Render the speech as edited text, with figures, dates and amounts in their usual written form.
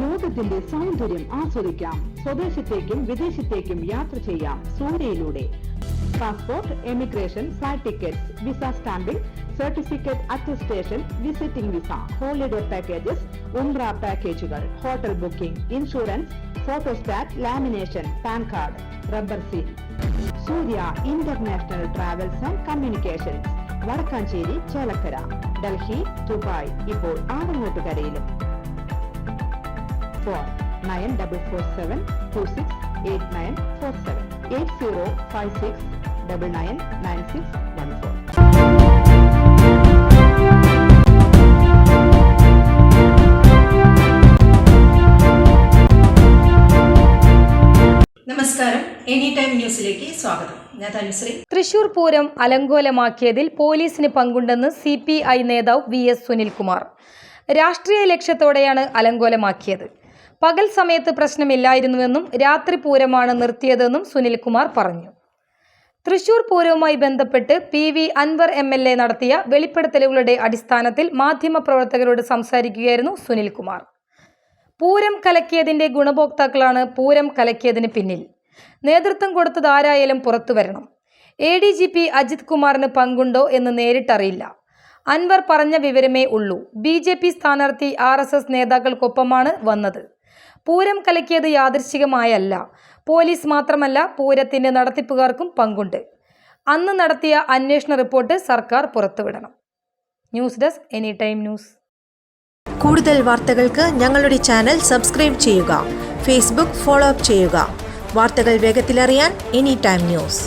ലോകത്തിന്റെ സൗന്ദര്യം ആസ്വദിക്കാം. സ്വദേശത്തേക്കും വിദേശത്തേക്കും യാത്ര ചെയ്യാം സൂര്യയിലൂടെ. Passport, emigration, flight tickets, visa stamping, certificate attestation, visiting visa, holiday packages, ഉംറ പാക്കേജുകൾ, hotel booking, insurance, photostat, lamination, PAN card, rubber seal. Surya international travels and communications, Vadakkanchery, Chelakkara, Delhi, Dubai, ഇപ്പോൾ ആറങ്ങോട്ടുകരയിലും. ഫോൺ 9447268947 8056999614. നമസ്കാരം, എനി ടൈം ന്യൂസിലേക്ക് സ്വാഗതം. ഞാൻ തനുശ്രീ. തൃശൂർ പൂരം അലങ്കോലമാക്കിയതിൽ പോലീസിന് പങ്കുണ്ടെന്ന് CPI നേതാവ് VS സുനിൽകുമാർ. രാഷ്ട്രീയ ലക്ഷ്യത്തോടെയാണ് അലങ്കോലമാക്കിയത്. പകൽ സമയത്ത് പ്രശ്നമില്ലായിരുന്നുവെന്നും രാത്രി പൂരമാണ് നിർത്തിയതെന്നും സുനിൽകുമാർ പറഞ്ഞു. തൃശൂർ പൂരവുമായി ബന്ധപ്പെട്ട് PV അൻവർ MLA നടത്തിയ വെളിപ്പെടുത്തലുകളുടെ അടിസ്ഥാനത്തിൽ മാധ്യമപ്രവർത്തകരോട് സംസാരിക്കുകയായിരുന്നു സുനിൽകുമാർ. പൂരം കലക്കിയതിന്റെ ഗുണഭോക്താക്കളാണ് പൂരം കലക്കിയതിന് പിന്നിൽ. നേതൃത്വം കൊടുത്തത് ആരായാലും പുറത്തുവരണം. ADGP അജിത് കുമാറിന് പങ്കുണ്ടോ എന്ന് നേരിട്ടറിയില്ല. അൻവർ പറഞ്ഞ വിവരമേ ഉള്ളൂ. BJP സ്ഥാനാർത്ഥി RSS നേതാക്കൾക്കൊപ്പമാണ് വന്നത്. പൂരം കലക്കിയത് യാദൃശ്ചികമായല്ല. പോലീസ് മാത്രമല്ല, പൂരത്തിന്റെ നടത്തിപ്പുകാർക്കും പങ്കുണ്ട്. അന്ന് നടത്തിയ അന്വേഷണ റിപ്പോർട്ട് സർക്കാർ പുറത്തുവിടണം. News desk, any time news. കൂടുതൽ വാർത്തകൾക്ക് ഞങ്ങളുടെ ചാനൽ സബ്സ്ക്രൈബ് ചെയ്യുക. ഫേസ്ബുക്ക് ഫോളോ അപ്പ് ചെയ്യുക. വാർത്തകൾ വേഗത്തിലറിയാൻ എനി ടൈം ന്യൂസ്.